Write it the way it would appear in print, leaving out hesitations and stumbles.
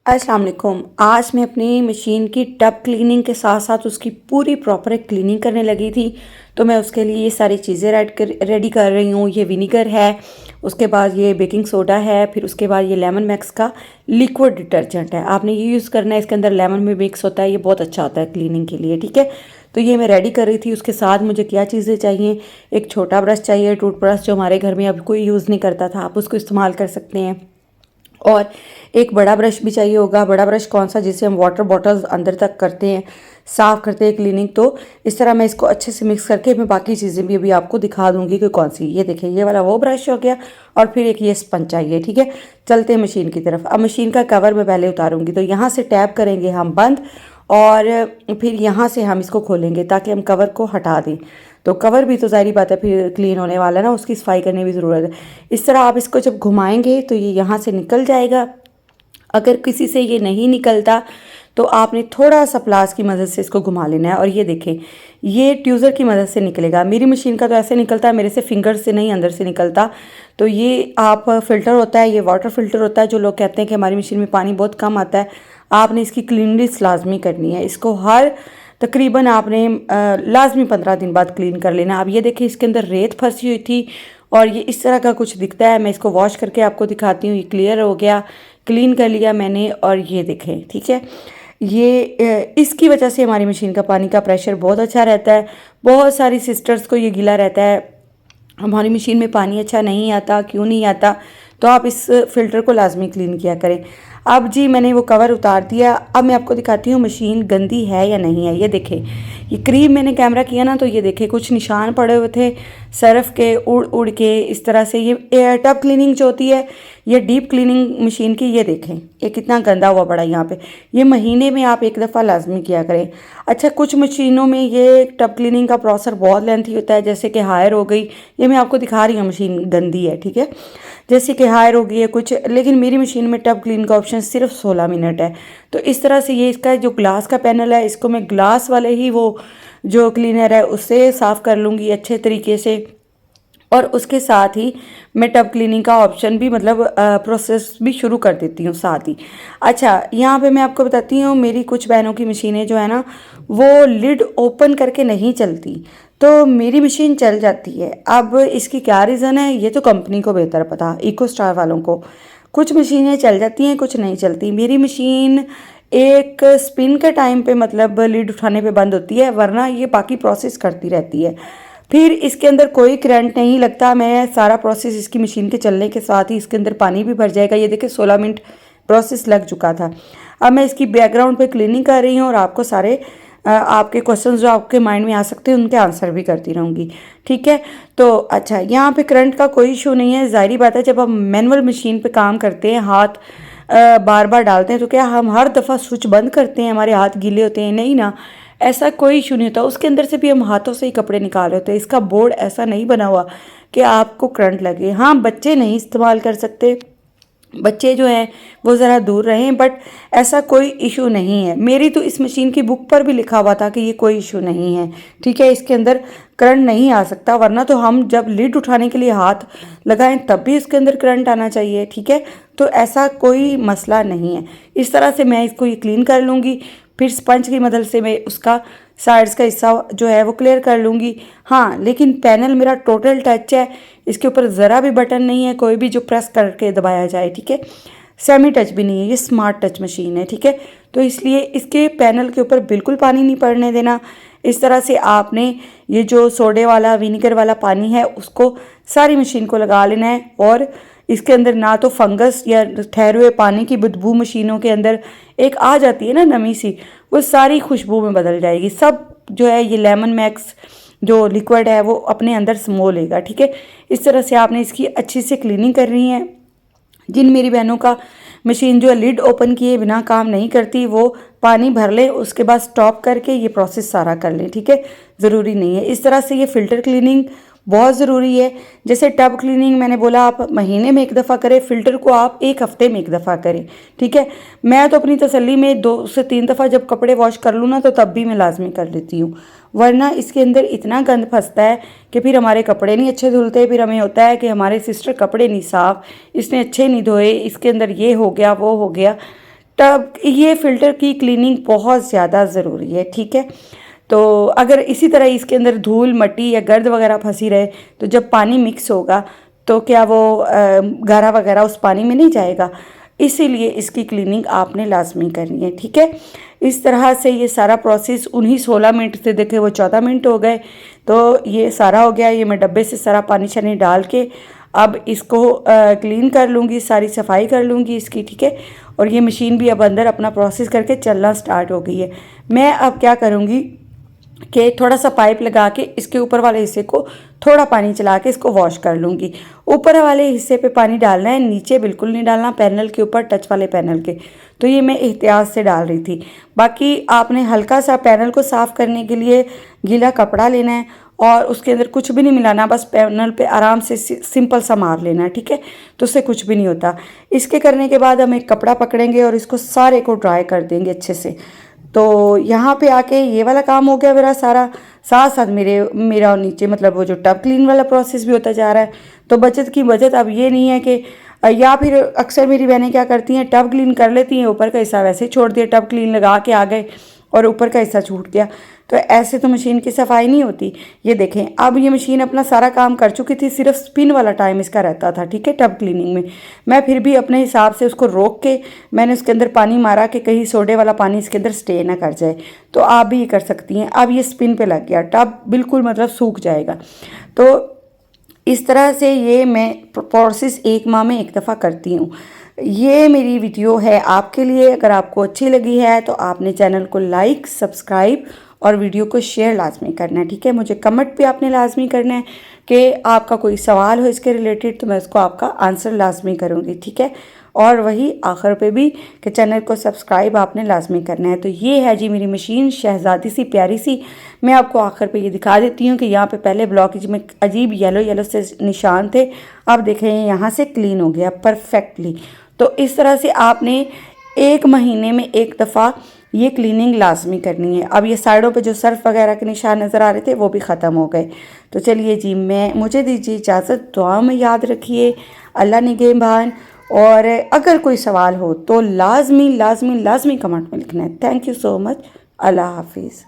अस्सलाम वालेकुम। आज मैं अपनी मशीन की टब क्लीनिंग के साथ साथ उसकी पूरी प्रॉपर क्लीनिंग करने लगी थी। तो मैं उसके लिए ये सारी चीज़ें रेडी कर रही हूँ। ये विनीगर है, उसके बाद ये बेकिंग सोडा है, फिर उसके बाद ये लेमन मैक्स का लिक्विड डिटर्जेंट है। आपने ये यूज़ करना है, इसके अंदर लेमन भी मिक्स होता है, ये बहुत अच्छा होता है क्लीनिंग के लिए। ठीक है, तो ये मैं रेडी कर रही थी। उसके साथ मुझे क्या चीज़ें चाहिए, एक छोटा ब्रश चाहिए, टूथब्रश जो हमारे घर में अब कोई यूज़ नहीं करता था, आप उसको इस्तेमाल कर सकते हैं। और एक बड़ा ब्रश भी चाहिए होगा। बड़ा ब्रश कौन सा, जिससे हम वाटर बॉटल्स अंदर तक करते हैं, साफ़ करते हैं क्लीनिंग। तो इस तरह मैं इसको अच्छे से मिक्स करके मैं बाकी चीज़ें भी अभी आपको दिखा दूंगी कि कौन सी। ये देखिए, ये वाला वो ब्रश हो गया और फिर एक ये स्पंज चाहिए। ठीक है, चलते हैं मशीन की तरफ। अब मशीन का कवर मैं पहले उतारूंगी, तो यहाँ से टैप करेंगे हम बंद, और फिर यहाँ से हम इसको खोलेंगे ताकि हम कवर को हटा दें। तो कवर भी तो ज़ाहिर बात है फिर क्लीन होने वाला है ना, उसकी सफाई करने की ज़रूरत है। इस तरह आप इसको जब घुमाएंगे तो ये यहाँ से निकल जाएगा। अगर किसी से ये नहीं निकलता तो आपने थोड़ा सा प्लास की मदद से इसको घुमा लेना है। और ये देखें, ये ट्यूज़र की मदद से निकलेगा। मेरी मशीन का तो ऐसे निकलता है, मेरे से फिंगर से नहीं, अंदर से निकलता। तो ये आप फ़िल्टर होता है, ये वाटर फ़िल्टर होता है। जो लोग कहते हैं कि हमारी मशीन में पानी बहुत कम आता है, आपने इसकी क्लीननेस लाजमी करनी है। इसको हर तकरीबन आपने लाजमी 15 दिन बाद क्लीन कर लेना। अब ये देखिए, इसके अंदर रेत फंसी हुई थी और ये इस तरह का कुछ दिखता है। मैं इसको वॉश करके आपको दिखाती हूँ। ये क्लियर हो गया, क्लीन कर लिया मैंने। और ये देखें, ठीक है, ये इसकी वजह से हमारी मशीन का पानी का प्रेशर बहुत अच्छा रहता है। बहुत सारी सिस्टर्स को ये गिला रहता है, हमारी मशीन में पानी अच्छा नहीं आता, क्यों नहीं आता। तो आप इस फ़िल्टर को लाजमी क्लीन किया करें। अब जी मैंने वो कवर उतार दिया। अब मैं आपको दिखाती हूँ मशीन गंदी है या नहीं है। ये देखें, ये करीब मैंने कैमरा किया ना, तो ये देखें कुछ निशान पड़े हुए थे सर्फ के, उड़ उड़ के इस तरह से। ये एयर टब क्लीनिंग जो होती है, ये डीप क्लीनिंग मशीन की, ये देखें ये कितना गंदा हुआ पड़ा है यहाँ पे। ये महीने में आप एक दफ़ा लाजमी किया करें। अच्छा, कुछ मशीनों में ये टब क्लीनिंग का प्रोसेस बहुत लेंथी होता है, जैसे कि हायर हो गई। ये मैं आपको दिखा रही हूँ, मशीन गंदी है, ठीक है, जैसे कि हायर हो गई है कुछ। लेकिन मेरी मशीन में टब क्लीन का ऑप्शन सिर्फ 16 मिनट है। तो इस तरह से ये इसका जो ग्लास का पैनल है, इसको मैं ग्लास वाले ही वो जो क्लीनर है उससे साफ़ कर लूँगी अच्छे तरीके से। और उसके साथ ही मैं टब क्लीनिंग का ऑप्शन भी, मतलब प्रोसेस भी शुरू कर देती हूँ साथ ही। अच्छा, यहाँ पे मैं आपको बताती हूँ, मेरी कुछ बहनों की मशीनें जो है ना, वो लिड ओपन करके नहीं चलती, तो मेरी मशीन चल जाती है। अब इसकी क्या रीज़न है, ये तो कंपनी को बेहतर पता, इको स्टार वालों को। कुछ मशीनें चल जाती हैं, कुछ नहीं चलती। मेरी मशीन एक स्पिन के टाइम पे, मतलब लीड उठाने पे बंद होती है, वरना ये बाकी प्रोसेस करती रहती है। फिर इसके अंदर कोई करंट नहीं लगता। मैं सारा प्रोसेस इसकी मशीन के चलने के साथ ही इसके अंदर पानी भी भर जाएगा। ये देखिए 16 मिनट प्रोसेस लग चुका था। अब मैं इसकी बैकग्राउंड पे क्लीनिंग कर रही हूँ और आपको सारे आपके क्वेश्चंस जो आपके माइंड में आ सकते हैं उनके आंसर भी करती रहूँगी। ठीक है, तो अच्छा, यहाँ पे करंट का कोई इशू नहीं है। ज़ाहिर बात है, जब हम मैनुअल मशीन पे काम करते हैं, हाथ बार बार डालते हैं, तो क्या हम हर दफ़ा स्विच बंद करते हैं, हमारे हाथ गीले होते हैं? नहीं ना, ऐसा कोई इशू नहीं होता। उसके अंदर से भी हम हाथों से ही कपड़े निकाल रहे होते हैं। इसका बोर्ड ऐसा नहीं बना हुआ कि आपको करंट लगे। हाँ, बच्चे नहीं इस्तेमाल कर सकते, बच्चे जो हैं वो ज़रा दूर रहें, बट ऐसा कोई इशू नहीं है। मेरी तो इस मशीन की बुक पर भी लिखा हुआ था कि ये कोई इशू नहीं है। ठीक है, इसके अंदर करंट नहीं आ सकता, वरना तो हम जब लिड उठाने के लिए हाथ लगाएं तब भी इसके अंदर करंट आना चाहिए। ठीक है, तो ऐसा कोई मसला नहीं है। इस तरह से मैं इसको ये क्लीन कर लूँगी, फिर स्पंज की मदद से मैं उसका साइड्स का हिस्सा जो है वो क्लियर कर लूँगी। हाँ, लेकिन पैनल मेरा टोटल टच है, इसके ऊपर ज़रा भी बटन नहीं है कोई भी जो प्रेस करके दबाया जाए। ठीक है, सेमी टच भी नहीं है, ये स्मार्ट टच मशीन है। ठीक है, तो इसलिए इसके पैनल के ऊपर बिल्कुल पानी नहीं पड़ने देना। इस तरह से आपने ये जो सोडे वाला, विनीगर वाला पानी है, उसको सारी मशीन को लगा लेना है। और इसके अंदर ना तो फंगस या ठहरे हुए पानी की बदबू मशीनों के अंदर एक आ जाती है ना, नमी सी, वो सारी खुशबू में बदल जाएगी। सब जो है ये लेमन मैक्स जो लिक्विड है वो अपने अंदर समो लेगा। ठीक है, इस तरह से आपने इसकी अच्छी से क्लीनिंग करनी है। जिन मेरी बहनों का मशीन जो है लिड ओपन किए बिना काम नहीं करती, वो पानी भर ले, उसके बाद स्टॉप करके ये प्रोसेस सारा कर लें। ठीक है, ज़रूरी नहीं है। इस तरह से ये फ़िल्टर क्लीनिंग बहुत ज़रूरी है। जैसे टब क्लीनिंग मैंने बोला आप महीने में एक दफ़ा करें, फ़िल्टर को आप एक हफ़्ते में एक दफ़ा करें। ठीक है, मैं तो अपनी तसल्ली में 2 से 3 दफ़ा जब कपड़े वॉश कर लूँ ना, तो तब भी मैं लाजमी कर लेती हूँ, वरना इसके अंदर इतना गंद फंसता है कि फिर हमारे कपड़े नहीं अच्छे धुलते। फिर हमें होता है कि हमारे सिस्टर कपड़े नहीं साफ़, इसने अच्छे नहीं धोए, इसके अंदर ये हो गया वो हो गया। टब ये फ़िल्टर की क्लीनिंग बहुत ज़्यादा ज़रूरी है, ठीक है। तो अगर इसी तरह इसके अंदर धूल मट्टी या गर्द वगैरह फंसी रहे तो जब पानी मिक्स होगा तो क्या वो गारा वगैरह उस पानी में नहीं जाएगा, इसीलिए इसकी क्लीनिंग आपने लाजमी करनी है, ठीक है। इस तरह से ये सारा प्रोसेस उन्हीं 16 मिनट से देखे वो 14 मिनट हो गए, तो ये सारा हो गया। ये मैं डब्बे से सारा पानी शानी डाल के अब इसको क्लीन कर लूँगी, सारी सफाई कर लूँगी इसकी, ठीक है। और ये मशीन भी अब अंदर अपना प्रोसेस करके चलना स्टार्ट हो गई है। मैं अब क्या करूँगी कि थोड़ा सा पाइप लगा के इसके ऊपर वाले हिस्से को थोड़ा पानी चला के इसको वॉश कर लूँगी। ऊपर वाले हिस्से पे पानी डालना है, नीचे बिल्कुल नहीं डालना, पैनल के ऊपर टच वाले पैनल के। तो ये मैं एहतियात से डाल रही थी। बाकी आपने हल्का सा पैनल को साफ़ करने के लिए गीला कपड़ा लेना है और उसके अंदर कुछ भी नहीं मिलाना, बस पैनल पे आराम से सिंपल सा मार लेना है, ठीक है। तो उससे कुछ भी नहीं होता। इसके करने के बाद हम एक कपड़ा पकड़ेंगे और इसको सारे को ड्राई कर देंगे अच्छे से। तो यहाँ पे आके ये वाला काम हो गया मेरा सारा, साथ साथ मेरा नीचे मतलब वो जो टब क्लीन वाला प्रोसेस भी होता जा रहा है। तो बचत की बचत अब ये नहीं है कि या फिर अक्सर मेरी बहनें क्या करती हैं, टब क्लीन कर लेती हैं, ऊपर का हिस्सा वैसे ही छोड़ दिया, टब क्लीन लगा के आ गए और ऊपर का हिस्सा छूट गया। तो ऐसे तो मशीन की सफाई नहीं होती। ये देखें, अब ये मशीन अपना सारा काम कर चुकी थी, सिर्फ स्पिन वाला टाइम इसका रहता था, ठीक है, टब क्लीनिंग में। मैं फिर भी अपने हिसाब से उसको रोक के मैंने उसके अंदर पानी मारा कि कहीं सोडे वाला पानी इसके अंदर स्टे ना कर जाए। तो आप भी ये कर सकती हैं। अब ये स्पिन पे लग गया, टब बिल्कुल मतलब सूख जाएगा। तो इस तरह से ये मैं प्रोसेस 1 माह में 1 दफ़ा करती हूँ। ये मेरी वीडियो है आपके लिए। अगर आपको अच्छी लगी है तो आपने चैनल को लाइक, सब्सक्राइब और वीडियो को शेयर लाजमी करना है, ठीक है। मुझे कमेंट भी आपने लाजमी करना है कि आपका कोई सवाल हो इसके रिलेटेड, तो मैं उसको आपका आंसर लाजमी करूँगी, ठीक है। और वही आखिर पे भी कि चैनल को सब्सक्राइब आपने लाजमी करना है। तो ये है जी मेरी मशीन, शहजादी सी प्यारी सी। मैं आपको आखिर पे ये दिखा देती हूँ कि यहाँ पे पहले ब्लॉकेज में अजीब येलो येलो से निशान थे, अब देखें यहाँ से क्लीन हो गया परफेक्टली। तो इस तरह से आपने 1 महीने में 1 दफ़ा ये क्लीनिंग लाजमी करनी है। अब ये साइडों पे जो सर्फ वगैरह के निशान नज़र आ रहे थे वो भी ख़त्म हो गए। तो चलिए जी, मुझे दीजिए इजाज़त। दुआ में याद रखिए, अल्लाह निगहबान। और अगर कोई सवाल हो तो लाजमी लाजमी लाजमी कमेंट में लिखना है। Thank you so much. Allah हाफिज़।